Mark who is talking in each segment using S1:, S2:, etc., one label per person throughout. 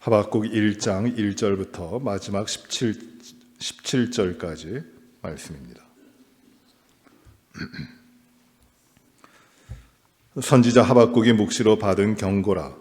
S1: 하박국 1장 1절부터 마지막 17절까지 말씀입니다. 선지자 하박국이 묵시로 받은 경고라.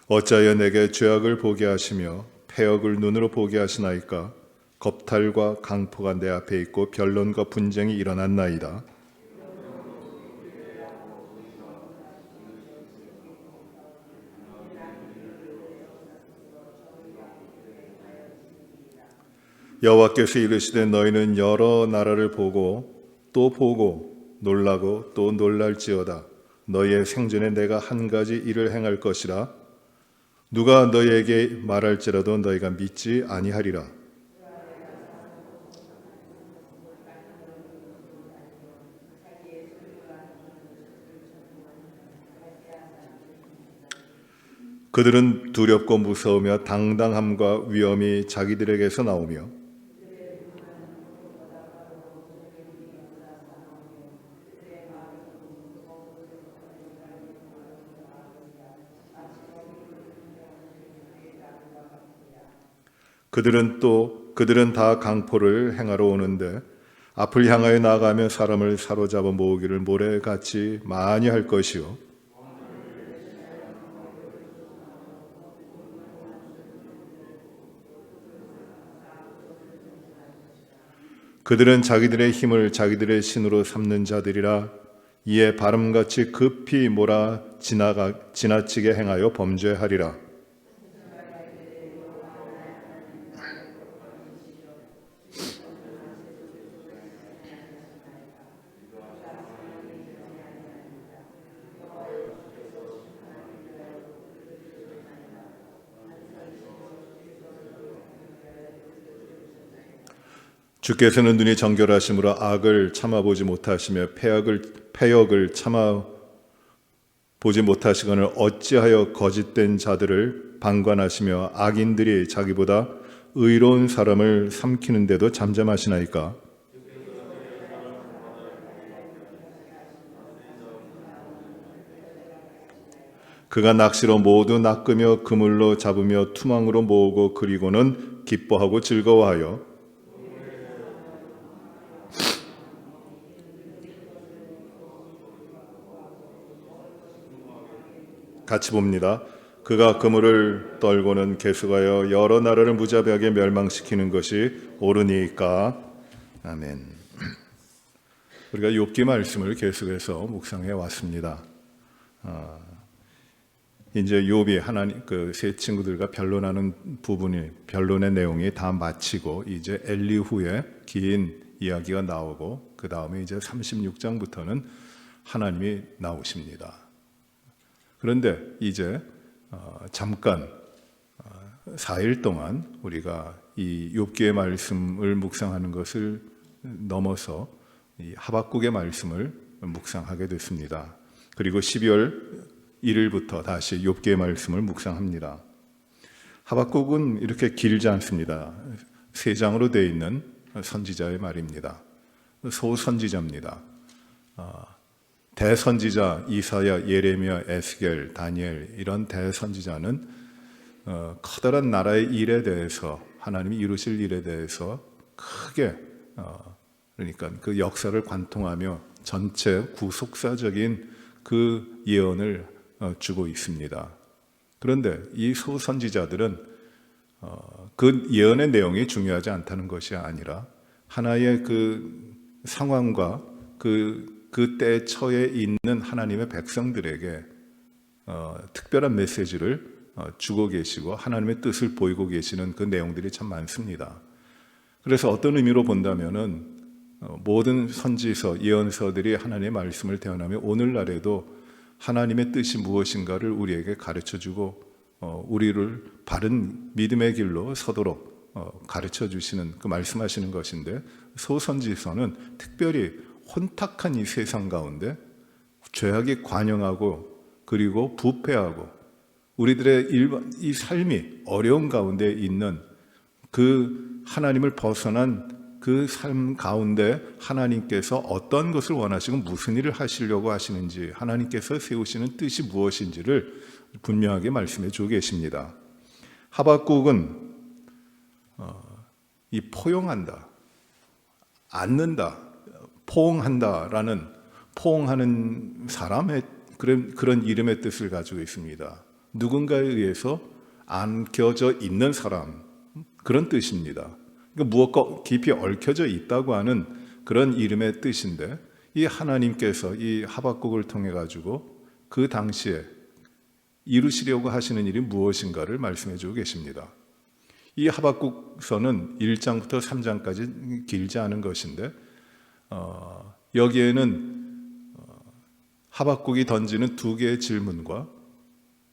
S1: 어찌하여 내게 죄악을 보게 하시며 패역을 눈으로 보게 하시나이까? 겁탈과 강포가 내 앞에 있고 변론과 분쟁이 일어났나이다. 여호와께서 이르시되 너희는 여러 나라를 보고 또 보고 놀라고 또 놀랄지어다. 너희의 생전에 내가 한 가지 일을 행할 것이라. 누가 너희에게 말할지라도 너희가 믿지 아니하리라. 그들은 두렵고 무서우며 당당함과 위엄이 자기들에게서 나오며 그들은 다 강포를 행하러 오는데 앞을 향하여 나아가며 사람을 사로잡아 모으기를 모래같이 많이 할 것이요 그들은 자기들의 힘을 자기들의 신으로 삼는 자들이라. 이에 바람같이 급히 몰아 지나치게 행하여 범죄하리라. 주께서는 눈이 정결하심으로 악을 참아보지 못하시며 패역을 참아보지 못하시거늘 어찌하여 거짓된 자들을 방관하시며 악인들이 자기보다 의로운 사람을 삼키는데도 잠잠하시나이까? 그가 낚시로 모두 낚으며 그물로 잡으며 투망으로 모으고 그리고는 기뻐하고 즐거워하여 같이 봅니다. 그가 그물을 떨고는 계속하여 여러 나라를 무자비하게 멸망시키는 것이 옳으니까. 아멘. 우리가 욥기 말씀을 계속해서 묵상해 왔습니다. 이제 욥이 하나님 그 세 친구들과 변론하는 변론의 내용이 다 마치고 이제 엘리후의 긴 이야기가 나오고 그 다음에 이제 36장부터는 하나님이 나오십니다. 그런데 이제 잠깐 4일 동안 우리가 이 욥기의 말씀을 묵상하는 것을 넘어서 이 하박국의 말씀을 묵상하게 됐습니다. 그리고 12월 1일부터 다시 욥기의 말씀을 묵상합니다. 하박국은 이렇게 길지 않습니다. 3장으로 되어 있는 선지자의 말입니다. 소선지자입니다. 대선지자 이사야, 예레미야, 에스겔, 다니엘 이런 대선지자는 커다란 나라의 일에 대해서 하나님이 이루실 일에 대해서 크게 그러니까 그 역사를 관통하며 전체 구속사적인 그 예언을 주고 있습니다. 그런데 이 소선지자들은 그 예언의 내용이 중요하지 않다는 것이 아니라 하나의 그 상황과 그때 처해 있는 하나님의 백성들에게 특별한 메시지를 주고 계시고 하나님의 뜻을 보이고 계시는 그 내용들이 참 많습니다. 그래서 어떤 의미로 본다면은 모든 선지서, 예언서들이 하나님의 말씀을 대언하며 오늘날에도 하나님의 뜻이 무엇인가를 우리에게 가르쳐주고 우리를 바른 믿음의 길로 서도록 가르쳐주시는 그 말씀하시는 것인데 소선지서는 특별히 혼탁한 이 세상 가운데 죄악이 관영하고 그리고 부패하고 우리들의 이 삶이 어려운 가운데 있는 그 하나님을 벗어난 그 삶 가운데 하나님께서 어떤 것을 원하시고 무슨 일을 하시려고 하시는지, 하나님께서 세우시는 뜻이 무엇인지를 분명하게 말씀해 주고 계십니다. 하박국은 이 포용한다, 안는다, 포옹한다라는, 포옹하는 사람의 그런 이름의 뜻을 가지고 있습니다. 누군가에 의해서 안겨져 있는 사람, 그런 뜻입니다. 그러니까 무엇과 깊이 얽혀져 있다고 하는 그런 이름의 뜻인데, 이 하나님께서 이 하박국을 통해 가지고 그 당시에 이루시려고 하시는 일이 무엇인가를 말씀해 주고 계십니다. 이 하박국서는 1장부터 3장까지 길지 않은 것인데, 여기에는 하박국이 던지는 두 개의 질문과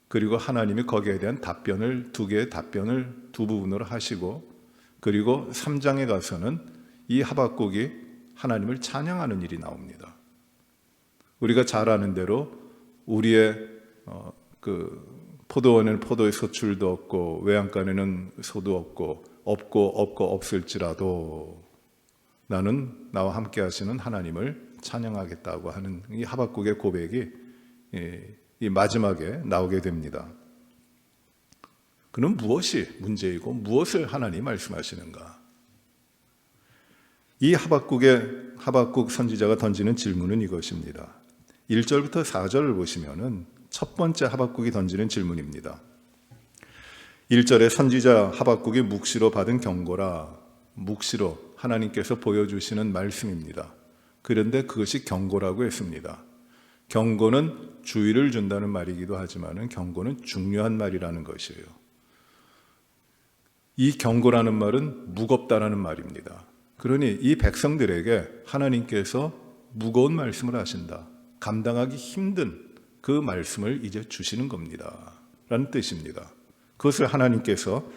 S1: 그리고 하나님이 거기에 대한 답변을, 두 개의 답변을 두 부분으로 하시고, 그리고 3장에 가서는 이 하박국이 하나님을 찬양하는 일이 나옵니다. 우리가 잘 아는 대로 우리의 포도원에는 포도의 소출도 없고 외양간에는 소도 없고 없을지라도 나는 나와 함께 하시는 하나님을 찬양하겠다고 하는 이 하박국의 고백이 이 마지막에 나오게 됩니다. 그는 무엇이 문제이고 무엇을 하나님이 말씀하시는가? 이 하박국 선지자가 던지는 질문은 이것입니다. 1절부터 4절을 보시면은 첫 번째 하박국이 던지는 질문입니다. 1절에 선지자 하박국이 묵시로 받은 경고라, 묵시로 하나님께서 보여주시는 말씀입니다. 그런데 그것이 경고라고 했습니다. 경고는 주의를 준다는 말이기도 하지만 경고는 중요한 말이라는 것이에요. 이 경고라는 말은 무겁다라는 말입니다. 그러니 이 백성들에게 하나님께서 무거운 말씀을 하신다, 감당하기 힘든 그 말씀을 이제 주시는 겁니다 라는 뜻입니다. 그것을 하나님께서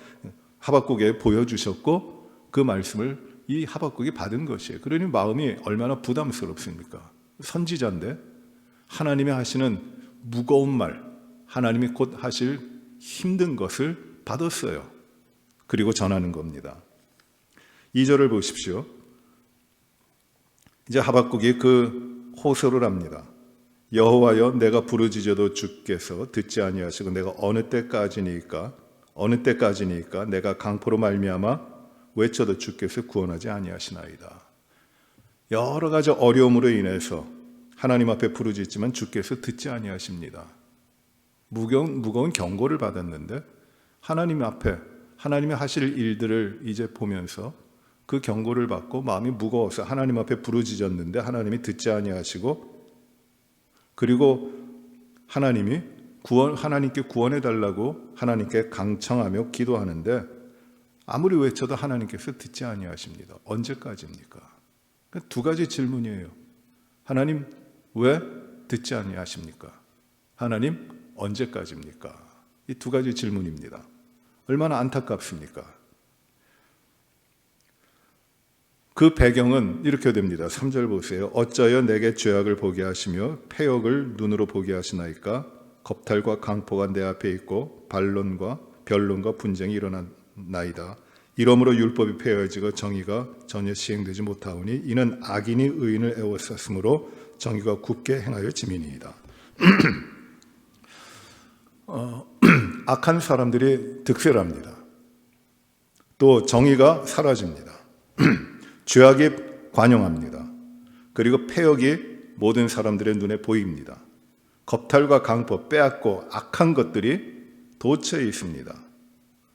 S1: 하박국에 보여주셨고 그 말씀을 이 하박국이 받은 것이에요. 그러니 마음이 얼마나 부담스럽습니까? 선지자인데 하나님이 하시는 무거운 말, 하나님이 곧 하실 힘든 것을 받았어요. 그리고 전하는 겁니다. 2절을 보십시오. 이제 하박국이 그 호소를 합니다. 여호와여, 내가 부르짖어도 주께서 듣지 아니하시고 내가 어느 때까지니까 내가 강포로 말미암아 외쳐도 주께서 구원하지 아니하시나이다. 여러 가지 어려움으로 인해서 하나님 앞에 부르짖지만 주께서 듣지 아니하십니다. 무거운 경고를 받았는데 하나님 앞에 하나님이 하실 일들을 이제 보면서 그 경고를 받고 마음이 무거워서 하나님 앞에 부르짖었는데 하나님이 듣지 아니하시고, 그리고 하나님께 구원해 달라고 하나님께 강청하며 기도하는데 아무리 외쳐도 하나님께서 듣지 아니하십니다. 언제까지입니까? 두 가지 질문이에요. 하나님 왜 듣지 아니하십니까? 하나님 언제까지입니까? 이 두 가지 질문입니다. 얼마나 안타깝습니까? 그 배경은 이렇게 됩니다. 3절 보세요. 어찌하여 내게 죄악을 보게 하시며 패역을 눈으로 보게 하시나이까? 겁탈과 강포가 내 앞에 있고 변론과 분쟁이 일어나나이다. 이러므로 율법이 폐허해지고 정의가 전혀 시행되지 못하오니 이는 악인이 의인을 애워쌌으므로 정의가 굳게 행하여 지민이이다. 악한 사람들이 득세합니다. 또 정의가 사라집니다. 죄악이 관영합니다. 그리고 패역이 모든 사람들의 눈에 보입니다. 겁탈과 강포, 빼앗고 악한 것들이 도처에 있습니다.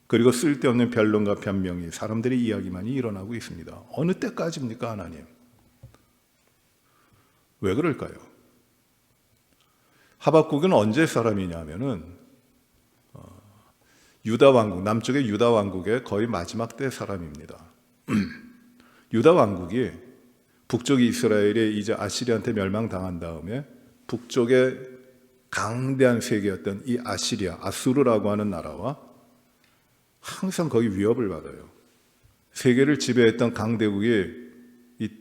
S1: 그리고 쓸데없는 변론과 변명이, 사람들의 이야기만이 일어나고 있습니다. 어느 때까지입니까, 하나님? 왜 그럴까요? 하박국은 언제 사람이냐면은 유다 왕국, 남쪽의 유다 왕국의 거의 마지막 때 사람입니다. 유다 왕국이 북쪽 이스라엘이 이제 아시리아한테 멸망당한 다음에 북쪽의 강대한 세계였던 이 아수르라고 하는 나라와 항상 거기 위협을 받아요. 세계를 지배했던 강대국이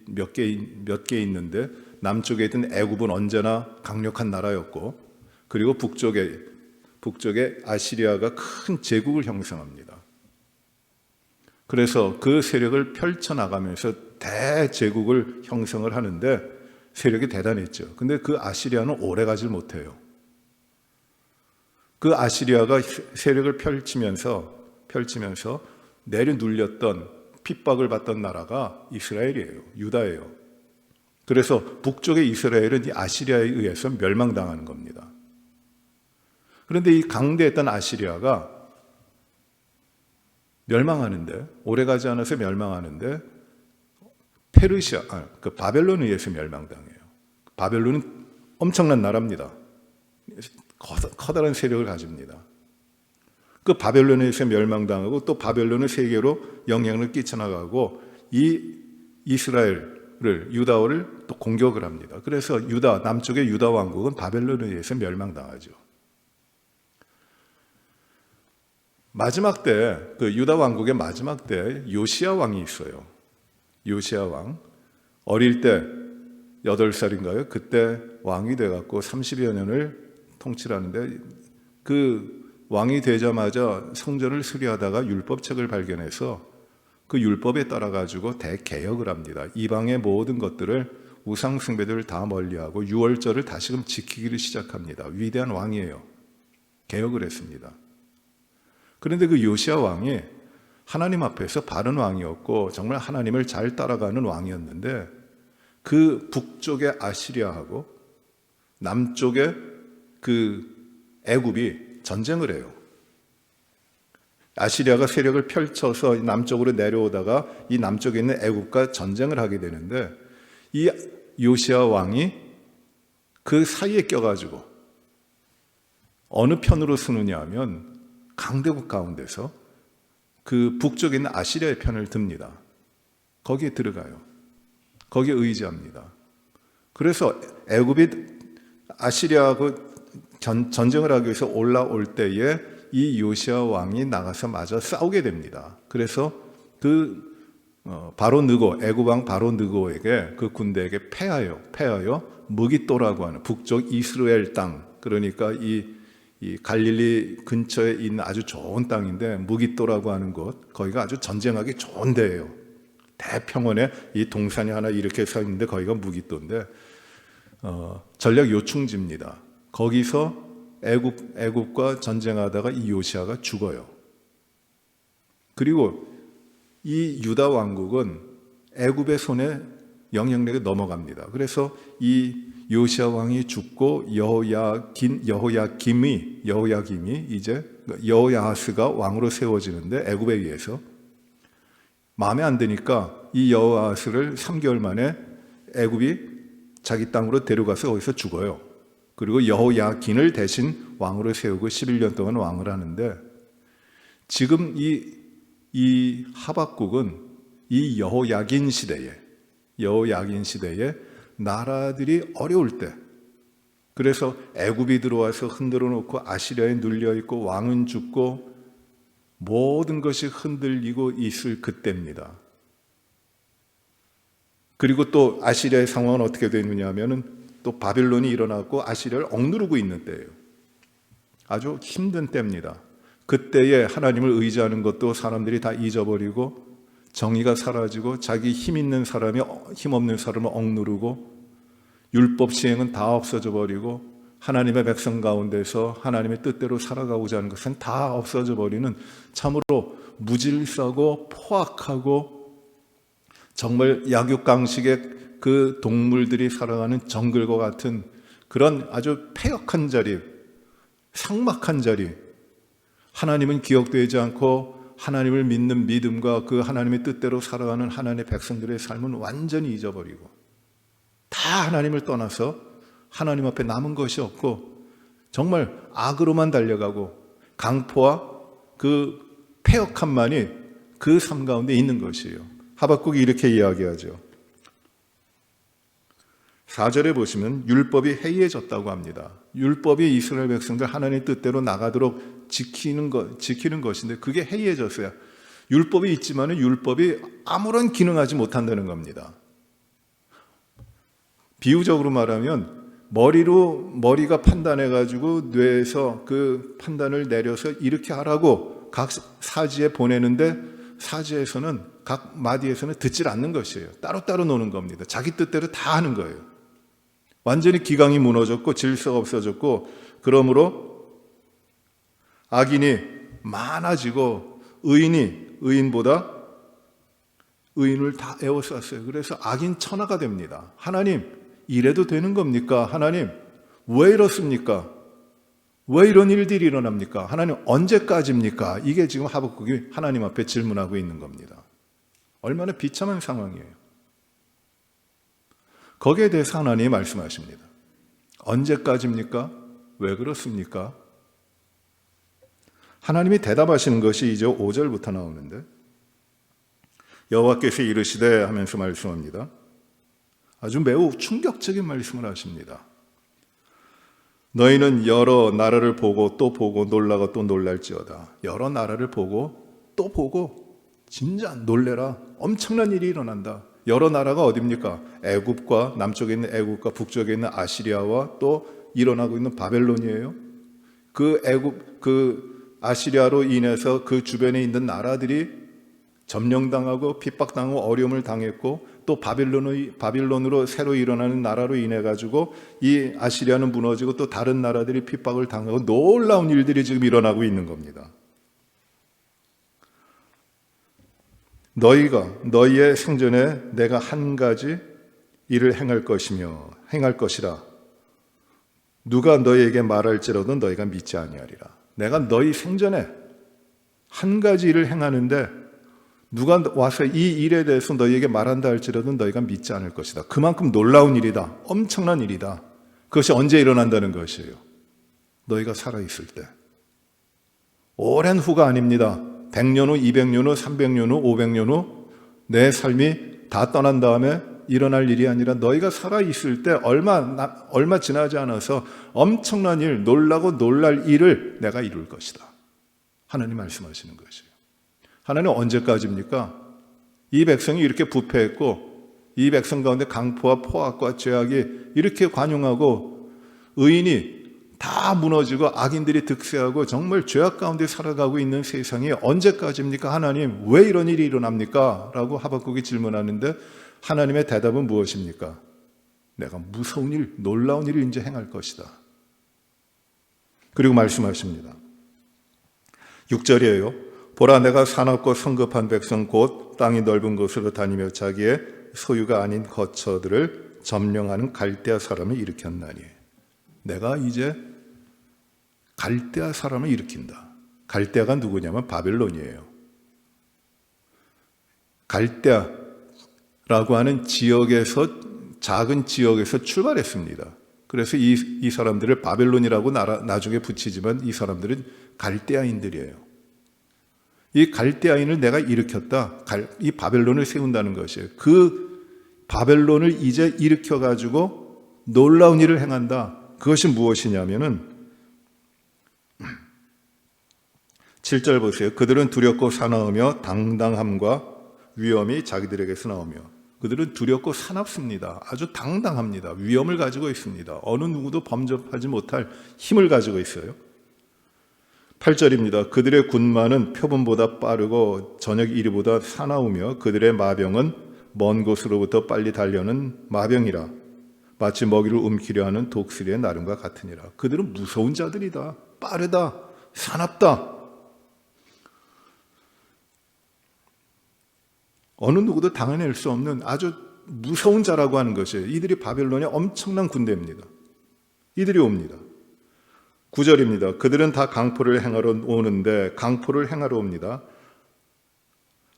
S1: 몇 개 있는데 남쪽에 있던 애굽은 언제나 강력한 나라였고, 그리고 북쪽에 아시리아가 큰 제국을 형성합니다. 그래서 그 세력을 펼쳐나가면서 대제국을 형성을 하는데 세력이 대단했죠. 근데 그 아시리아는 오래 가질 못해요. 그 아시리아가 세력을 펼치면서 내려눌렸던 핍박을 받던 나라가 이스라엘이에요. 유다예요. 그래서 북쪽의 이스라엘은 이 아시리아에 의해서 멸망당하는 겁니다. 그런데 이 강대했던 아시리아가 멸망하는데, 오래가지 않아서 멸망하는데 바벨론에 의해서 멸망당해요. 바벨론은 엄청난 나라입니다. 커다란 세력을 가집니다. 그 바벨론에 의해서 멸망당하고 또 바벨론은 세계로 영향을 끼쳐나가고 이 이스라엘을, 유다를 또 공격을 합니다. 그래서 남쪽의 유다 왕국은 바벨론에 의해서 멸망당하죠. 마지막 때, 그 유다 왕국의 마지막 때 요시야 왕이 있어요. 요시야 왕. 어릴 때 8살인가요? 그때 왕이 돼갖고 30여 년을 통치를 하는데, 그 왕이 되자마자 성전을 수리하다가 율법책을 발견해서 그 율법에 따라가지고 대개혁을 합니다. 이방의 모든 것들을, 우상 숭배들을 다 멀리하고 유월절을 다시금 지키기를 시작합니다. 위대한 왕이에요. 개혁을 했습니다. 그런데 그 요시야 왕이 하나님 앞에서 바른 왕이었고 정말 하나님을 잘 따라가는 왕이었는데, 그 북쪽의 아시리아하고 남쪽의 그 애굽이 전쟁을 해요. 아시리아가 세력을 펼쳐서 남쪽으로 내려오다가 이 남쪽에 있는 애굽과 전쟁을 하게 되는데, 이 요시야 왕이 그 사이에 껴가지고 어느 편으로 서느냐 하면 강대국 가운데서 그 북쪽에 있는 아시리아의 편을 듭니다. 거기에 들어가요. 거기에 의지합니다. 그래서 애굽이 아시리아하고 전쟁을 하기 위해서 올라올 때에 이 요시야 왕이 나가서 마저 싸우게 됩니다. 그래서 그 바로 느고, 애굽 왕 바로 느고에게, 그 군대에게 패하여 무기또라고 하는 북쪽 이스라엘 땅, 그러니까 이 갈릴리 근처에 있는 아주 좋은 땅인데 무기또라고 하는 곳, 거기가 아주 전쟁하기 좋은 데예요. 대평원에 이 동산이 하나 이렇게 서 있는데 거기가 무기또인데 전략 요충지입니다. 거기서 애굽과 전쟁하다가 이 요시야가 죽어요. 그리고 이 유다 왕국은 애굽의 손에 영향력이 넘어갑니다. 그래서 이 요시야 왕이 죽고 여호야김이 이제 여호야하스가 왕으로 세워지는데, 애굽에 의해서 마음에 안 드니까 이 여호야하스를 3개월 만에 애굽이 자기 땅으로 데려가서 거기서 죽어요. 그리고 여호야긴을 대신 왕으로 세우고 11년 동안 왕을 하는데, 지금 이 하박국은 이 여호야긴 시대에 나라들이 어려울 때, 그래서 애굽이 들어와서 흔들어 놓고 아시리아에 눌려 있고 왕은 죽고 모든 것이 흔들리고 있을 그때입니다. 그리고 또 아시리아의 상황은 어떻게 되느냐 하면은 또 바빌론이 일어나고 아시리아를 억누르고 있는 때예요. 아주 힘든 때입니다. 그때에 하나님을 의지하는 것도 사람들이 다 잊어버리고, 정의가 사라지고, 자기 힘 있는 사람이 힘 없는 사람을 억누르고, 율법 시행은 다 없어져 버리고, 하나님의 백성 가운데서 하나님의 뜻대로 살아가고자 하는 것은 다 없어져 버리는, 참으로 무질서고 포악하고 정말 약육강식의 그 동물들이 살아가는 정글과 같은 그런 아주 폐역한 자리, 삭막한 자리, 하나님은 기억되지 않고 하나님을 믿는 믿음과 그 하나님의 뜻대로 살아가는 하나님의 백성들의 삶은 완전히 잊어버리고, 다 하나님을 떠나서 하나님 앞에 남은 것이 없고 정말 악으로만 달려가고 강포와 그 폐역함만이 그 삶 가운데 있는 것이에요. 하박국이 이렇게 이야기하죠. 4절에 보시면 율법이 해이해졌다고 합니다. 율법이 이스라엘 백성들 하나님의 뜻대로 나가도록 지키는 것인데 그게 해이해졌어요. 율법이 있지만 율법이 아무런 기능하지 못한다는 겁니다. 비유적으로 말하면 머리가 판단해가지고 뇌에서 그 판단을 내려서 이렇게 하라고 각 사지에 보내는데 사지에서는 각 마디에서는 듣질 않는 것이에요. 따로따로 노는 겁니다. 자기 뜻대로 다 하는 거예요. 완전히 기강이 무너졌고 질서가 없어졌고 그러므로 악인이 많아지고 의인이 의인보다 의인을 다 에워쌌어요. 그래서 악인 천하가 됩니다. 하나님, 이래도 되는 겁니까? 하나님, 왜 이렇습니까? 왜 이런 일들이 일어납니까? 하나님, 언제까지입니까? 이게 지금 하박국이 하나님 앞에 질문하고 있는 겁니다. 얼마나 비참한 상황이에요. 거기에 대해서 하나님이 말씀하십니다. 언제까지입니까? 왜 그렇습니까? 하나님이 대답하시는 것이 이제 5절부터 나오는데 여호와께서 이르시되 하면서 말씀합니다. 아주 매우 충격적인 말씀을 하십니다. 너희는 여러 나라를 보고 또 보고 놀라고 또 놀랄지어다. 여러 나라를 보고 또 보고 진짜 놀래라. 엄청난 일이 일어난다. 여러 나라가 어디입니까? 애굽과 남쪽에 있는 애굽과 북쪽에 있는 아시리아와 또 일어나고 있는 바벨론이에요. 그 아시리아로 인해서 그 주변에 있는 나라들이 점령당하고 핍박당하고 어려움을 당했고 또 바빌론으로 새로 일어나는 나라로 인해 가지고 이 아시리아는 무너지고 또 다른 나라들이 핍박을 당하고 놀라운 일들이 지금 일어나고 있는 겁니다. 너희의 생전에 내가 한 가지 일을 행할 것이라. 누가 너희에게 말할지라도 너희가 믿지 아니하리라. 내가 너희 생전에 한 가지 일을 행하는데 누가 와서 이 일에 대해서 너희에게 말한다 할지라도 너희가 믿지 않을 것이다. 그만큼 놀라운 일이다. 엄청난 일이다. 그것이 언제 일어난다는 것이에요. 너희가 살아있을 때. 오랜 후가 아닙니다. 100년 후, 200년 후, 300년 후, 500년 후 내 삶이 다 떠난 다음에 일어날 일이 아니라 너희가 살아있을 때 얼마 지나지 않아서 엄청난 일, 놀라고 놀랄 일을 내가 이룰 것이다. 하나님 말씀하시는 것이에요. 하나님 언제까지입니까? 이 백성이 이렇게 부패했고 이 백성 가운데 강포와 포악과 죄악이 이렇게 관용하고 의인이 다 무너지고 악인들이 득세하고 정말 죄악 가운데 살아가고 있는 세상이 언제까지입니까? 하나님, 왜 이런 일이 일어납니까? 라고 하박국이 질문하는데 하나님의 대답은 무엇입니까? 내가 무서운 일, 놀라운 일을 이제 행할 것이다. 그리고 말씀하십니다. 6절이에요. 보라, 내가 사납고 성급한 백성 곧 땅이 넓은 곳으로 다니며 자기의 소유가 아닌 거처들을 점령하는 갈대아 사람을 일으켰나니. 내가 이제 갈대아 사람을 일으킨다. 갈대아가 누구냐면 바벨론이에요. 갈대아라고 하는 지역에서, 작은 지역에서 출발했습니다. 그래서 이 사람들을 바벨론이라고 나중에 붙이지만 이 사람들은 갈대아인들이에요. 이 갈대아인을 내가 일으켰다. 이 바벨론을 세운다는 것이에요. 그 바벨론을 이제 일으켜가지고 놀라운 일을 행한다. 그것이 무엇이냐면은 7절 보세요. 그들은 두렵고 사나우며 당당함과 위엄이 자기들에게서 나오며. 그들은 두렵고 사납습니다. 아주 당당합니다. 위엄을 가지고 있습니다. 어느 누구도 범접하지 못할 힘을 가지고 있어요. 8절입니다. 그들의 군마는 표범보다 빠르고 저녁 이리보다 사나우며 그들의 마병은 먼 곳으로부터 빨리 달려는 마병이라. 마치 먹이를 움키려 하는 독수리의 나름과 같으니라. 그들은 무서운 자들이다. 빠르다. 사납다. 어느 누구도 당해낼 수 없는 아주 무서운 자라고 하는 것이에요. 이들이 바벨론의 엄청난 군대입니다. 이들이 옵니다. 9절입니다. 그들은 다 강포를 행하러 오는데 강포를 행하러 옵니다.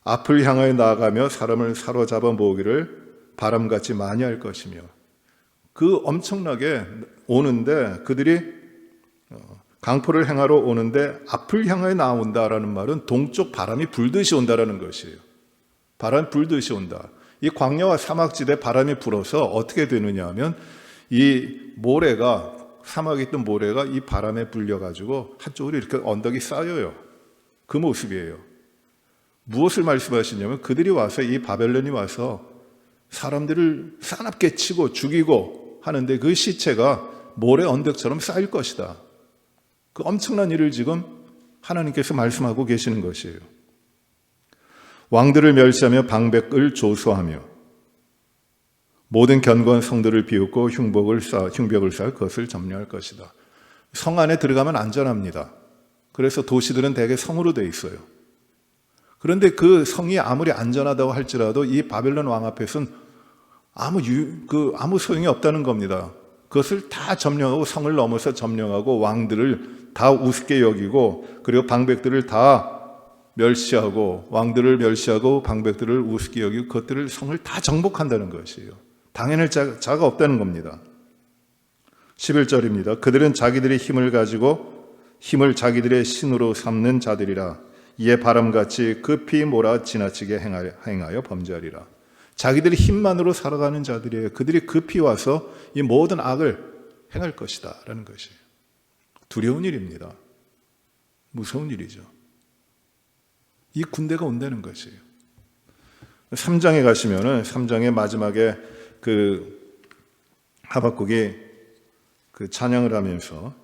S1: 앞을 향하여 나아가며 사람을 사로잡아 모으기를 바람같이 많이 할 것이며. 그 엄청나게 오는데 그들이 강포를 행하러 오는데 앞을 향하여 나온다라는 말은 동쪽 바람이 불듯이 온다라는 것이에요. 바람이 불듯이 온다. 이 광야와 사막지대 바람이 불어서 어떻게 되느냐 하면 이 모래가 사막에 있던 모래가 이 바람에 불려가지고 한쪽으로 이렇게 언덕이 쌓여요. 그 모습이에요. 무엇을 말씀하시냐면 그들이 와서 이 바벨론이 와서 사람들을 사납게 치고 죽이고 하는데 그 시체가 모래 언덕처럼 쌓일 것이다. 그 엄청난 일을 지금 하나님께서 말씀하고 계시는 것이에요. 왕들을 멸시하며 방백을 조소하며 모든 견고한 성들을 비웃고 흉벽을 쌓아 그것을 점령할 것이다. 성 안에 들어가면 안전합니다. 그래서 도시들은 대개 성으로 되어 있어요. 그런데 그 성이 아무리 안전하다고 할지라도 이 바벨론 왕 앞에서는 아무 소용이 없다는 겁니다. 그것을 다 점령하고 성을 넘어서 점령하고 왕들을 다 우습게 여기고 그리고 방백들을 다 멸시하고 왕들을 멸시하고 방백들을 우습게 여기고 그것들을 성을 다 정복한다는 것이에요. 당해낼 자가 없다는 겁니다. 11절입니다. 그들은 자기들의 힘을 가지고 힘을 자기들의 신으로 삼는 자들이라. 이에 바람같이 급히 몰아 지나치게 행하여 범죄하리라. 자기들의 힘만으로 살아가는 자들이에요. 그들이 급히 와서 이 모든 악을 행할 것이다 라는 것이에요. 두려운 일입니다. 무서운 일이죠. 이 군대가 온다는 것이에요. 3장에 가시면은 3장의 마지막에 하박국이 찬양을 하면서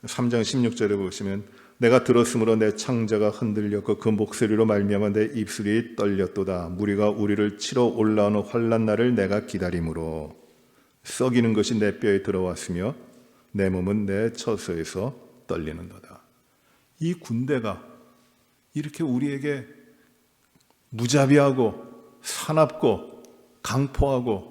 S1: 3장 16절에 보시면 내가 들었으므로 내 창자가 흔들렸고 그 목소리로 말미암아 내 입술이 떨렸도다. 무리가 우리를 치러 올라오는 환난 날을 내가 기다림으로 썩이는 것이 내 뼈에 들어왔으며 내 몸은 내 처소에서 떨리는도다. 이 군대가 이렇게 우리에게 무자비하고 사납고 강포하고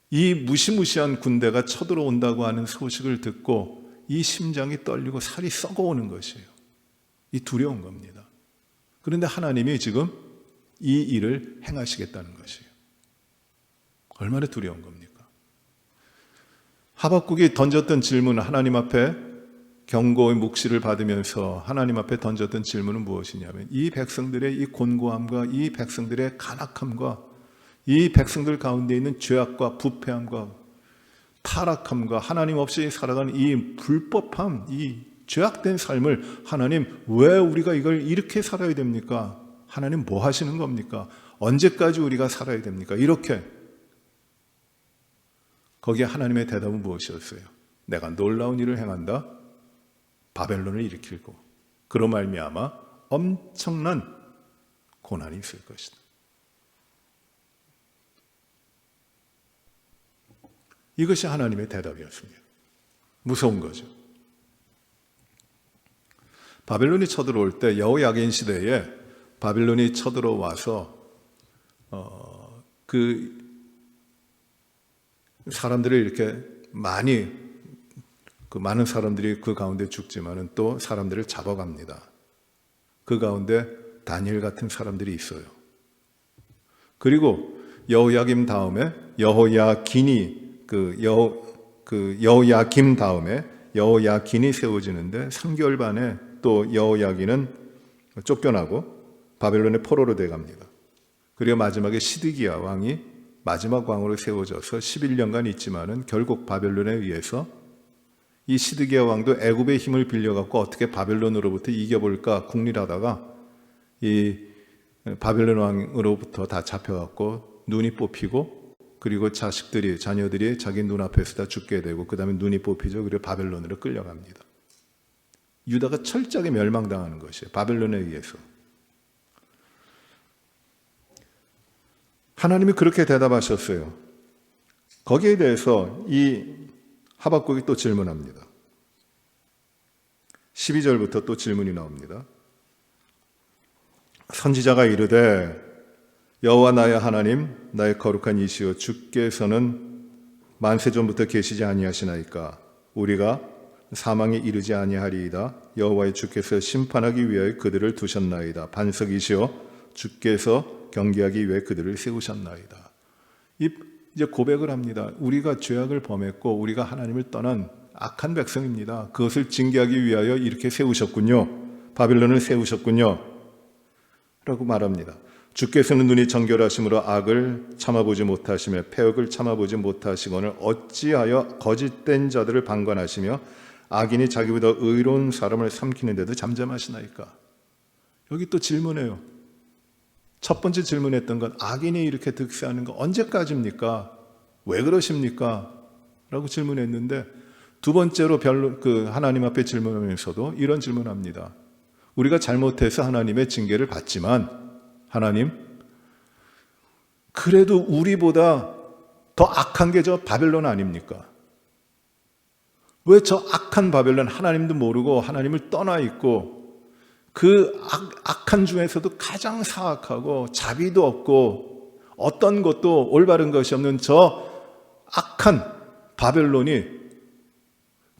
S1: 이 무시무시한 군대가 쳐들어온다고 하는 소식을 듣고 이 심장이 떨리고 살이 썩어오는 것이에요. 이 두려운 겁니다. 그런데 하나님이 지금 이 일을 행하시겠다는 것이에요. 얼마나 두려운 겁니까? 하박국이 던졌던 질문, 하나님 앞에 경고의 묵시를 받으면서 하나님 앞에 던졌던 질문은 무엇이냐면 이 백성들의 이 곤고함과 이 백성들의 간악함과 이 백성들 가운데 있는 죄악과 부패함과 타락함과 하나님 없이 살아가는 이 불법함, 이 죄악된 삶을 하나님 왜 우리가 이걸 이렇게 살아야 됩니까? 하나님 뭐 하시는 겁니까? 언제까지 우리가 살아야 됩니까? 이렇게 거기에 하나님의 대답은 무엇이었어요? 내가 놀라운 일을 행한다. 바벨론을 일으키고 그로 말미암아 엄청난 고난이 있을 것이다. 이것이 하나님의 대답이었습니다. 무서운 거죠. 바벨론이 쳐들어올 때 여호야긴 시대에 바벨론이 쳐들어와서 그 사람들을 이렇게 많은 사람들이 그 가운데 죽지만은 또 사람들을 잡아갑니다. 그 가운데 다니엘 같은 사람들이 있어요. 그리고 여호야김 다음에 여호야김 다음에 여호야긴이 세워지는데 3개월 반에 또 여호야긴은 쫓겨나고 바벨론의 포로로 돼갑니다. 그리고 마지막에 시드기야 왕이 마지막 왕으로 세워져서 11년간 있지만은 결국 바벨론에 의해서 이 시드기야 왕도 애굽의 힘을 빌려갖고 어떻게 바벨론으로부터 이겨볼까 궁리하다가 이 바벨론 왕으로부터 다 잡혀갖고 눈이 뽑히고 그리고 자녀들이 자기 눈앞에서 다 죽게 되고 그 다음에 눈이 뽑히죠. 그리고 바벨론으로 끌려갑니다. 유다가 철저하게 멸망당하는 것이에요. 바벨론에 의해서. 하나님이 그렇게 대답하셨어요. 거기에 대해서 이 하박국이 또 질문합니다. 12절부터 또 질문이 나옵니다. 선지자가 이르되 여호와 나의 하나님 나의 거룩한 이시여 주께서는 만세전부터 계시지 아니하시나이까 우리가 사망에 이르지 아니하리이다. 여호와의 주께서 심판하기 위하여 그들을 두셨나이다. 반석이시여 주께서 경계하기 위해 그들을 세우셨나이다. 이제 고백을 합니다. 우리가 죄악을 범했고 우리가 하나님을 떠난 악한 백성입니다. 그것을 징계하기 위하여 이렇게 세우셨군요. 바빌론을 세우셨군요. 라고 말합니다. 주께서는 눈이 정결하심으로 악을 참아보지 못하시며 패역을 참아보지 못하시거늘 어찌하여 거짓된 자들을 방관하시며 악인이 자기보다 의로운 사람을 삼키는데도 잠잠하시나이까. 여기 또 질문해요. 첫 번째 질문했던 건 악인이 이렇게 득세하는 거 언제까지입니까? 왜 그러십니까? 라고 질문했는데 두 번째로 하나님 앞에 질문하면서도 이런 질문합니다. 우리가 잘못해서 하나님의 징계를 받지만 하나님, 그래도 우리보다 더 악한 게 저 바벨론 아닙니까? 왜 저 악한 바벨론, 하나님도 모르고 하나님을 떠나 있고 그 악한 중에서도 가장 사악하고 자비도 없고 어떤 것도 올바른 것이 없는 저 악한 바벨론이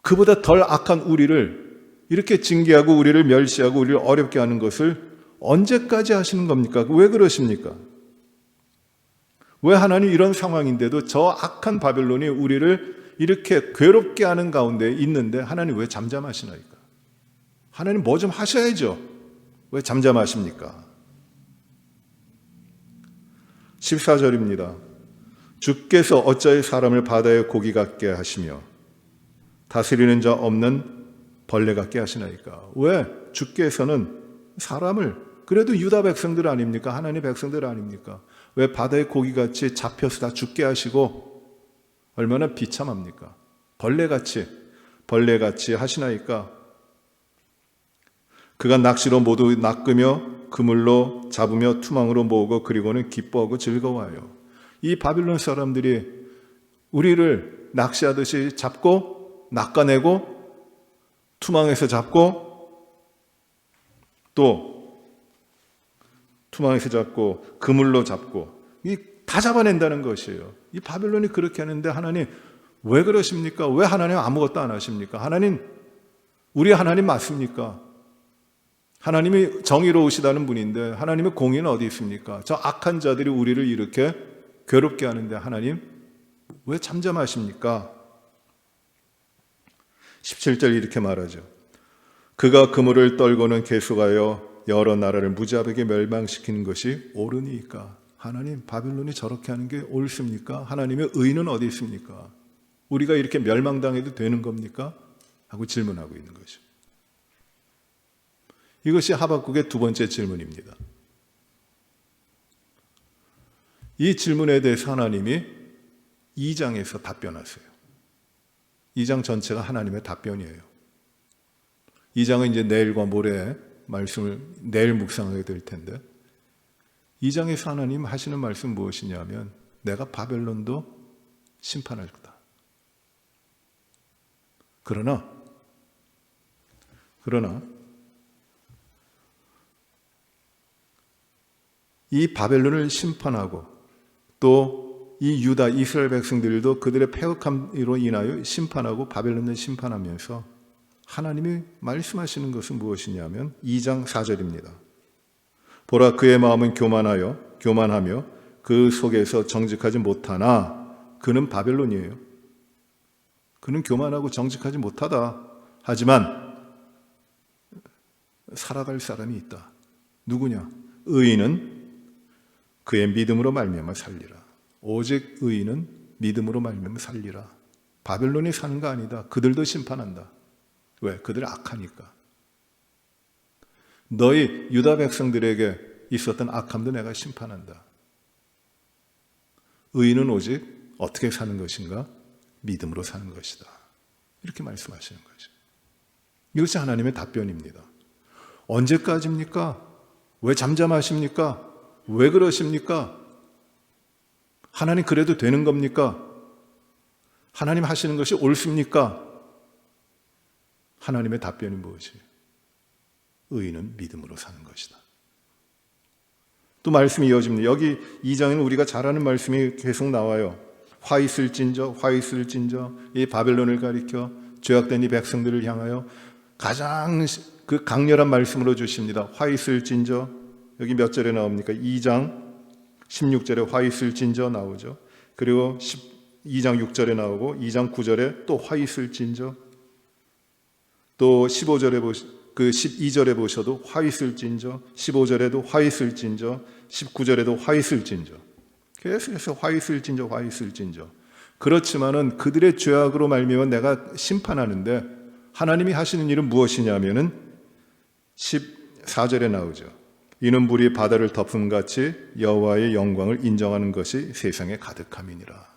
S1: 그보다 덜 악한 우리를 이렇게 징계하고 우리를 멸시하고 우리를 어렵게 하는 것을 언제까지 하시는 겁니까? 왜 그러십니까? 왜 하나님 이런 상황인데도 저 악한 바벨론이 우리를 이렇게 괴롭게 하는 가운데 있는데 하나님 왜 잠잠하시나이까? 하나님 뭐 좀 하셔야죠. 왜 잠잠하십니까? 14절입니다. 주께서 어찌하여 사람을 바다의 고기 같게 하시며 다스리는 자 없는 벌레 같게 하시나이까? 왜 주께서는 사람을, 그래도 유다 백성들 아닙니까? 하나님의 백성들 아닙니까? 왜 바다의 고기같이 잡혀서 다 죽게 하시고 얼마나 비참합니까? 벌레같이 하시나이까? 그가 낚시로 모두 낚으며 그물로 잡으며 투망으로 모으고 그리고는 기뻐하고 즐거워하여. 이 바빌론 사람들이 우리를 낚시하듯이 잡고 낚아내고 투망해서 잡고 또 투망해서 잡고 그물로 잡고 다 잡아낸다는 것이에요. 이 바벨론이 그렇게 하는데 하나님 왜 그러십니까? 왜 하나님 아무것도 안 하십니까? 하나님, 우리 하나님 맞습니까? 하나님이 정의로우시다는 분인데 하나님의 공의는 어디 있습니까? 저 악한 자들이 우리를 이렇게 괴롭게 하는데 하나님 왜 잠잠하십니까? 17절 이렇게 말하죠. 그가 그물을 떨고는 계속하여 여러 나라를 무자비하게 멸망시키는 것이 옳으니까. 하나님, 바빌론이 저렇게 하는 게 옳습니까? 하나님의 의는 어디 있습니까? 우리가 이렇게 멸망당해도 되는 겁니까? 하고 질문하고 있는 것이죠. 이것이 하박국의 두 번째 질문입니다. 이 질문에 대해서 하나님이 2장에서 답변하세요. 2장 전체가 하나님의 답변이에요. 2장은 이제 내일과 모레 말씀을 내일 묵상하게 될 텐데 2장에서 하나님 하시는 말씀 무엇이냐면 내가 바벨론도 심판할 거다. 그러나 이 바벨론을 심판하고 또 이 유다 이스라엘 백성들도 그들의 패역함으로 인하여 심판하고 바벨론을 심판하면서 하나님이 말씀하시는 것은 무엇이냐면 2장 4절입니다. 보라, 그의 마음은 교만하며 그 속에서 정직하지 못하나 그는 바벨론이에요. 그는 교만하고 정직하지 못하다. 하지만 살아갈 사람이 있다. 누구냐? 의인은 그의 믿음으로 말미암아 살리라. 오직 의인은 믿음으로 말미암아 살리라. 바벨론이 사는 거 아니다. 그들도 심판한다. 왜? 그들 악하니까. 너희 유다 백성들에게 있었던 악함도 내가 심판한다. 의인은 오직 어떻게 사는 것인가? 믿음으로 사는 것이다. 이렇게 말씀하시는 거죠. 이것이 하나님의 답변입니다. 언제까지입니까? 왜 잠잠하십니까? 왜 그러십니까? 하나님 그래도 되는 겁니까? 하나님 하시는 것이 옳습니까? 하나님의 답변이 무엇이에요? 의인은 믿음으로 사는 것이다. 또 말씀이 이어집니다. 여기 2장에는 우리가 잘 아는 말씀이 계속 나와요. 화 있을진저 이 바벨론을 가리켜 죄악된 이 백성들을 향하여 가장 그 강렬한 말씀으로 주십니다. 화 있을진저. 여기 몇 절에 나옵니까? 2장 16절에 화 있을진저 나오죠. 그리고 2장 6절에 나오고 2장 9절에 또 화 있을진저. 또 15절에 그 12절에 보셔도 화 있을진저, 15절에도 화 있을진저, 19절에도 화 있을진저. 계속해서 화 있을진저. 그렇지만은 그들의 죄악으로 말미암아 내가 심판하는데 하나님이 하시는 일은 무엇이냐면은 14절에 나오죠. 이는 물이 바다를 덮음같이 여호와의 영광을 인정하는 것이 세상에 가득함이니라.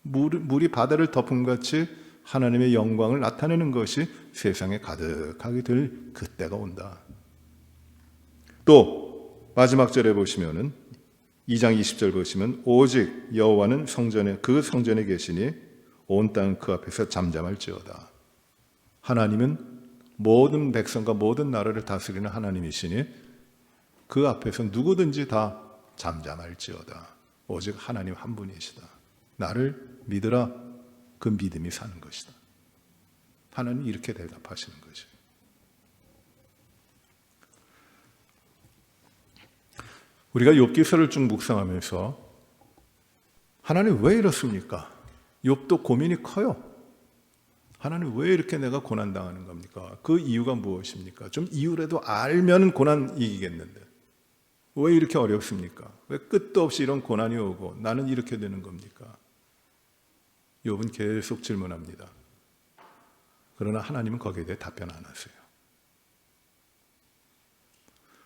S1: 물이 바다를 덮음같이 하나님의 영광을 나타내는 것이 세상에 가득하게 될 그때가 온다. 또 마지막 절에 보시면은 2장 20절 보시면 오직 여호와는 성전에 그 성전에 계시니 온 땅은 그 앞에서 잠잠할지어다. 하나님은 모든 백성과 모든 나라를 다스리는 하나님이시니 그 앞에서 누구든지 다 잠잠할지어다. 오직 하나님 한 분이시다. 나를 믿으라. 그 믿음이 사는 것이다. 하나님 이렇게 대답하시는 거죠. 우리가 욥기서를 쭉 묵상하면서 하나님 왜 이렇습니까? 욥도 고민이 커요. 하나님 왜 이렇게 내가 고난당하는 겁니까? 그 이유가 무엇입니까? 좀 이유라도 알면 고난 이기겠는데 왜 이렇게 어렵습니까? 왜 끝도 없이 이런 고난이 오고 나는 이렇게 되는 겁니까? 욥은 계속 질문합니다. 그러나 하나님은 거기에 대해 답변 안 하세요.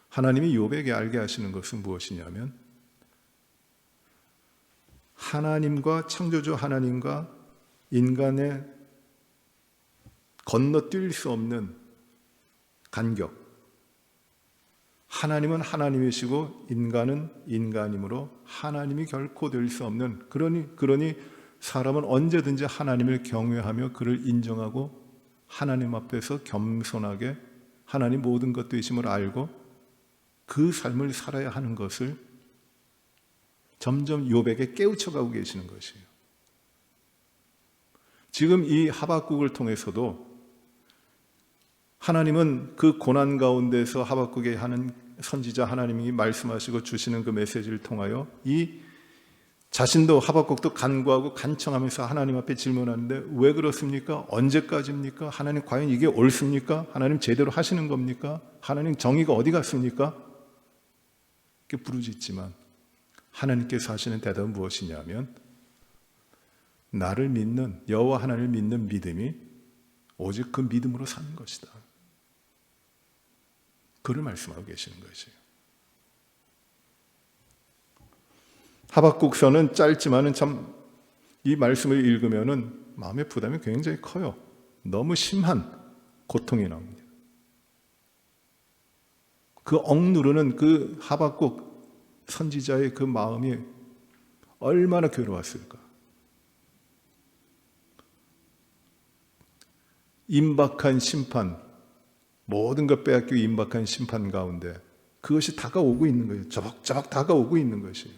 S1: 하나님이 욥에게 알게 하시는 것은 무엇이냐면 하나님과 창조주 하나님과 인간의 건너뛸 수 없는 간격. 하나님은 하나님이시고 인간은 인간이므로 하나님이 결코 될 수 없는 그러니 사람은 언제든지 하나님을 경외하며 그를 인정하고 하나님 앞에서 겸손하게 하나님 모든 것 되심을 알고 그 삶을 살아야 하는 것을 점점 욥에게 깨우쳐가고 계시는 것이에요. 지금 이 하박국을 통해서도 하나님은 그 고난 가운데서 하박국에 하는 선지자 하나님이 말씀하시고 주시는 그 메시지를 통하여 이 자신도 하박국도 간구하고 간청하면서 하나님 앞에 질문하는데 왜 그렇습니까? 언제까지입니까? 하나님 과연 이게 옳습니까? 하나님 제대로 하시는 겁니까? 하나님 정의가 어디 갔습니까? 이렇게 부르짖지만 하나님께서 하시는 대답은 무엇이냐면 나를 믿는 여호와 하나님을 믿는 믿음이 오직 그 믿음으로 사는 것이다. 그를 말씀하고 계시는 것이에요. 하박국서는 짧지만은 참 이 말씀을 읽으면은 마음의 부담이 굉장히 커요. 너무 심한 고통이 나옵니다. 그 억누르는 그 하박국 선지자의 그 마음이 얼마나 괴로웠을까. 임박한 심판, 모든 것 빼앗기고 임박한 심판 가운데 그것이 다가오고 있는 거예요. 저벅저벅 다가오고 있는 것이에요.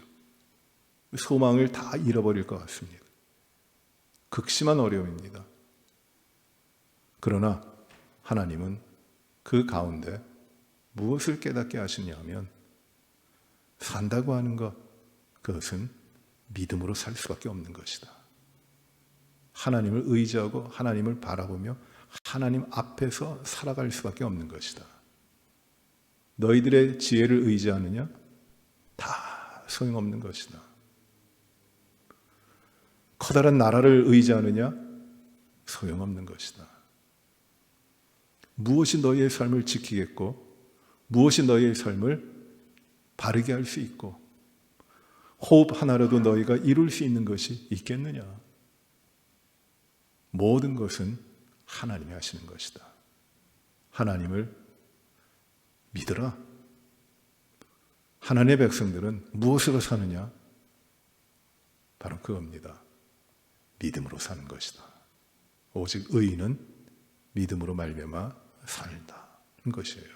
S1: 소망을 다 잃어버릴 것 같습니다. 극심한 어려움입니다. 그러나 하나님은 그 가운데 무엇을 깨닫게 하시냐면 산다고 하는 것, 그것은 믿음으로 살 수밖에 없는 것이다. 하나님을 의지하고 하나님을 바라보며 하나님 앞에서 살아갈 수밖에 없는 것이다. 너희들의 지혜를 의지하느냐? 다 소용없는 것이다. 커다란 나라를 의지하느냐? 소용없는 것이다. 무엇이 너희의 삶을 지키겠고 무엇이 너희의 삶을 바르게 할 수 있고 호흡 하나라도 너희가 이룰 수 있는 것이 있겠느냐? 모든 것은 하나님이 하시는 것이다. 하나님을 믿으라. 하나님의 백성들은 무엇으로 사느냐? 바로 그겁니다. 믿음으로 사는 것이다. 오직 의인은 믿음으로 말미암아 산다는 것이에요.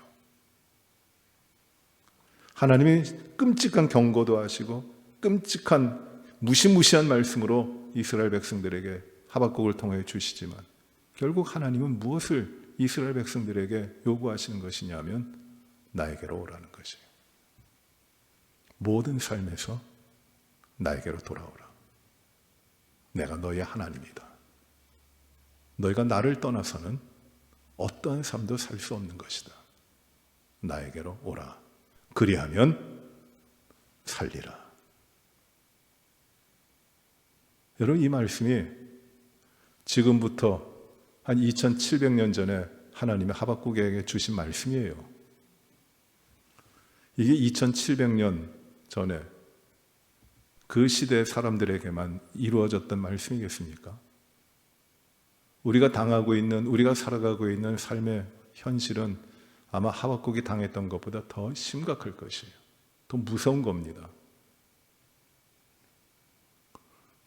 S1: 하나님이 끔찍한 경고도 하시고 끔찍한 무시무시한 말씀으로 이스라엘 백성들에게 하박국을 통해 주시지만 결국 하나님은 무엇을 이스라엘 백성들에게 요구하시는 것이냐면 나에게로 오라는 것이에요. 모든 삶에서 나에게로 돌아오라. 내가 너의 하나님이다. 너희가 나를 떠나서는 어떠한 삶도 살 수 없는 것이다. 나에게로 오라. 그리하면 살리라. 여러분, 이 말씀이 지금부터 한 2700년 전에 하나님의 하박국에게 주신 말씀이에요. 이게 2700년 전에 그 시대 사람들에게만 이루어졌던 말씀이겠습니까? 우리가 당하고 있는, 우리가 살아가고 있는 삶의 현실은 아마 하박국이 당했던 것보다 더 심각할 것이에요. 더 무서운 겁니다.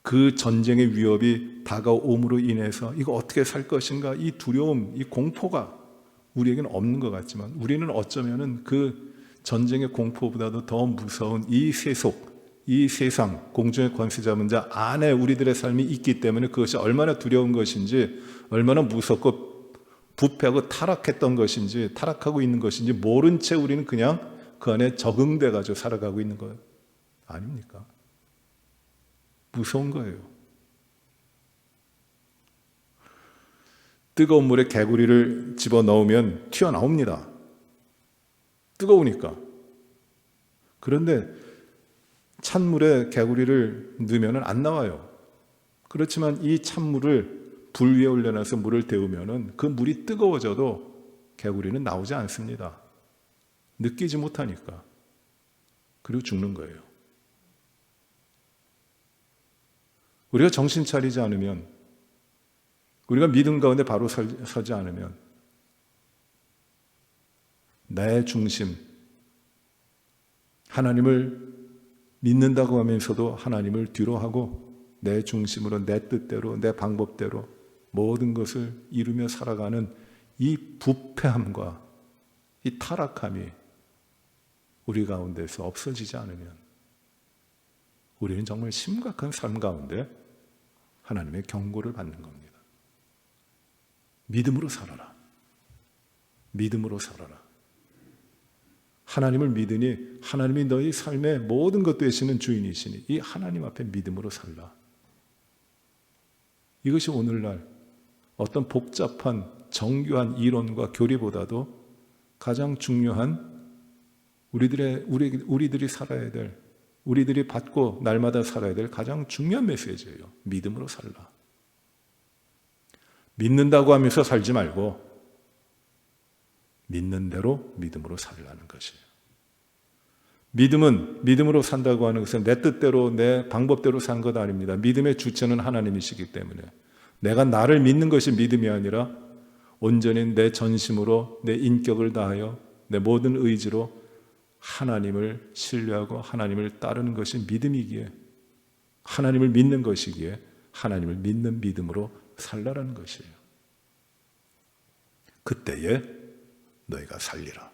S1: 그 전쟁의 위협이 다가옴으로 인해서 이거 어떻게 살 것인가, 이 두려움, 이 공포가 우리에게는 없는 것 같지만 우리는 어쩌면은 그 전쟁의 공포보다도 더 무서운 이 세속, 이 세상, 공중의 권세 잡은 자 안에 우리들의 삶이 있기 때문에 그것이 얼마나 두려운 것인지, 얼마나 무섭고 부패하고 타락했던 것인지, 타락하고 있는 것인지 모른 채 우리는 그냥 그 안에 적응돼 가지고 살아가고 있는 것 아닙니까? 무서운 거예요. 뜨거운 물에 개구리를 집어넣으면 튀어나옵니다. 뜨거우니까. 그런데 찬물에 개구리를 넣으면 안 나와요. 그렇지만 이 찬물을 불 위에 올려놔서 물을 데우면 그 물이 뜨거워져도 개구리는 나오지 않습니다. 느끼지 못하니까. 그리고 죽는 거예요. 우리가 정신 차리지 않으면, 우리가 믿음 가운데 바로 서지 않으면 내 중심, 하나님을 믿는다고 하면서도 하나님을 뒤로 하고 내 중심으로, 내 뜻대로, 내 방법대로 모든 것을 이루며 살아가는 이 부패함과 이 타락함이 우리 가운데서 없어지지 않으면 우리는 정말 심각한 삶 가운데 하나님의 경고를 받는 겁니다. 믿음으로 살아라. 믿음으로 살아라. 하나님을 믿으니 하나님이 너희 삶의 모든 것 되시는 주인이시니 이 하나님 앞에 믿음으로 살라. 이것이 오늘날 어떤 복잡한 정교한 이론과 교리보다도 가장 중요한 우리들이 살아야 될, 우리들이 받고 날마다 살아야 될 가장 중요한 메시지예요. 믿음으로 살라. 믿는다고 하면서 살지 말고 믿는 대로 믿음으로 살라는 것이에요. 믿음은, 믿음으로 산다고 하는 것은 내 뜻대로, 내 방법대로 산 것 아닙니다. 믿음의 주체는 하나님이시기 때문에 내가 나를 믿는 것이 믿음이 아니라 온전히 내 전심으로, 내 인격을 다하여, 내 모든 의지로 하나님을 신뢰하고 하나님을 따르는 것이 믿음이기에, 하나님을 믿는 것이기에 하나님을 믿는 믿음으로 살라라는 것이에요. 그때에 너희가 살리라.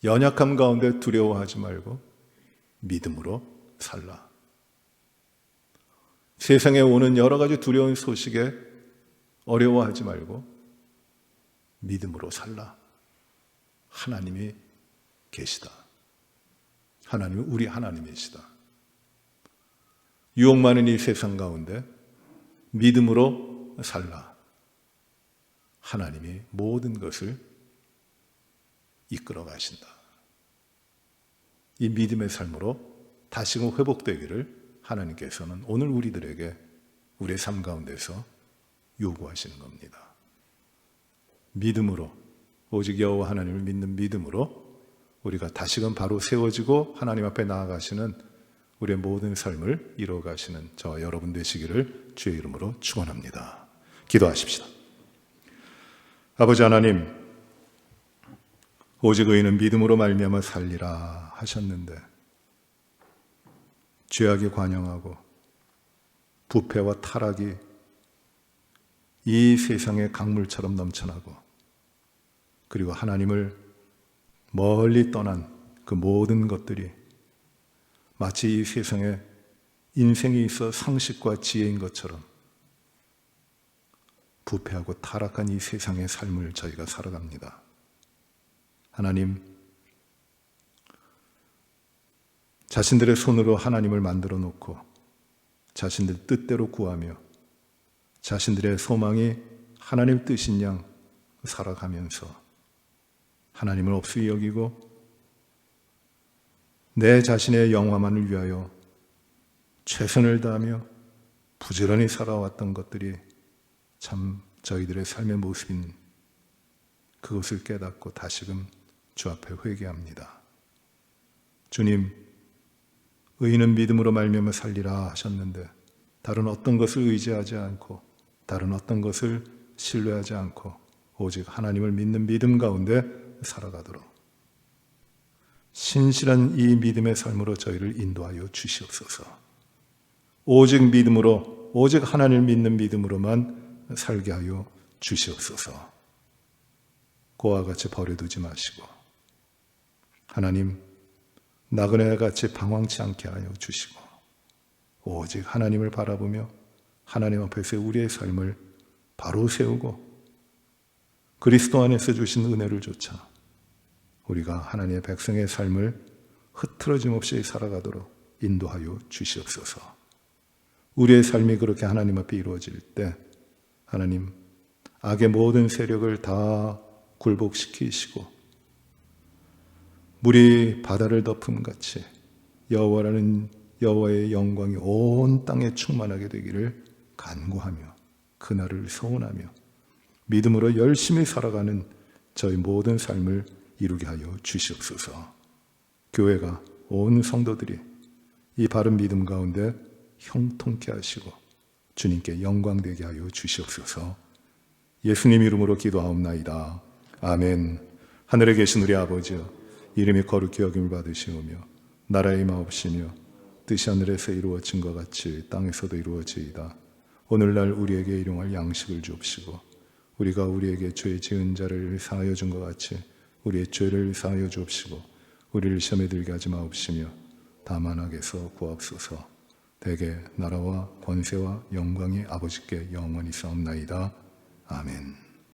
S1: 연약함 가운데 두려워하지 말고 믿음으로 살라. 세상에 오는 여러 가지 두려운 소식에 어려워하지 말고 믿음으로 살라. 하나님이 계시다. 하나님은 우리 하나님이시다. 유혹 많은 이 세상 가운데 믿음으로 살라. 하나님이 모든 것을 이끌어 가신다. 이 믿음의 삶으로 다시금 회복되기를 하나님께서는 오늘 우리들에게 우리의 삶 가운데서 요구하시는 겁니다. 믿음으로, 오직 여호와 하나님을 믿는 믿음으로 우리가 다시금 바로 세워지고 하나님 앞에 나아가시는 우리의 모든 삶을 이루어 가시는 저와 여러분 되시기를 주의 이름으로 축원합니다. 기도하십시다. 아버지 하나님, 오직 의인은 믿음으로 말미암아 살리라 하셨는데 죄악이 관영하고 부패와 타락이 이 세상의 강물처럼 넘쳐나고 그리고 하나님을 멀리 떠난 그 모든 것들이 마치 이 세상에 인생이 있어 상식과 지혜인 것처럼 부패하고 타락한 이 세상의 삶을 저희가 살아갑니다. 하나님, 자신들의 손으로 하나님을 만들어 놓고 자신들 뜻대로 구하며 자신들의 소망이 하나님 뜻인 양 살아가면서 하나님을 없이 여기고 내 자신의 영화만을 위하여 최선을 다하며 부지런히 살아왔던 것들이 참 저희들의 삶의 모습인 그것을 깨닫고 다시금 주 앞에 회개합니다. 주님, 의인은 믿음으로 말미암아 살리라 하셨는데 다른 어떤 것을 의지하지 않고 다른 어떤 것을 신뢰하지 않고 오직 하나님을 믿는 믿음 가운데 살아가도록 신실한 이 믿음의 삶으로 저희를 인도하여 주시옵소서. 오직 믿음으로, 오직 하나님을 믿는 믿음으로만 살게 하여 주시옵소서. 고와 같이 버려두지 마시고 하나님, 나그네 같이 방황치 않게 하여 주시고 오직 하나님을 바라보며 하나님 앞에서 우리의 삶을 바로 세우고 그리스도 안에서 주신 은혜를 좇아 우리가 하나님의 백성의 삶을 흐트러짐 없이 살아가도록 인도하여 주시옵소서. 우리의 삶이 그렇게 하나님 앞에 이루어질 때 하나님, 악의 모든 세력을 다 굴복시키시고 물이 바다를 덮음같이 여호와의 영광이 온 땅에 충만하게 되기를 간구하며 그날을 소원하며 믿음으로 열심히 살아가는 저희 모든 삶을 이루게 하여 주시옵소서. 교회가 온 성도들이 이 바른 믿음 가운데 형통케 하시고 주님께 영광되게 하여 주시옵소서. 예수님 이름으로 기도하옵나이다. 아멘. 하늘에 계신 우리 아버지여, 이름이 거룩히 여김을 받으시오며 나라의 임하옵시며 뜻이 하늘에서 이루어진 것 같이 땅에서도 이루어지이다. 오늘날 우리에게 일용할 양식을 주옵시고 우리가 우리에게 죄 지은 자를 사하여 준 것 같이 우리의 죄를 사하여 주옵시고 우리를 시험에 들게 하지 마옵시며 다만 악에서 구하옵소서. 대개 나라와 권세와 영광이 아버지께 영원히 싸움나이다. 아멘.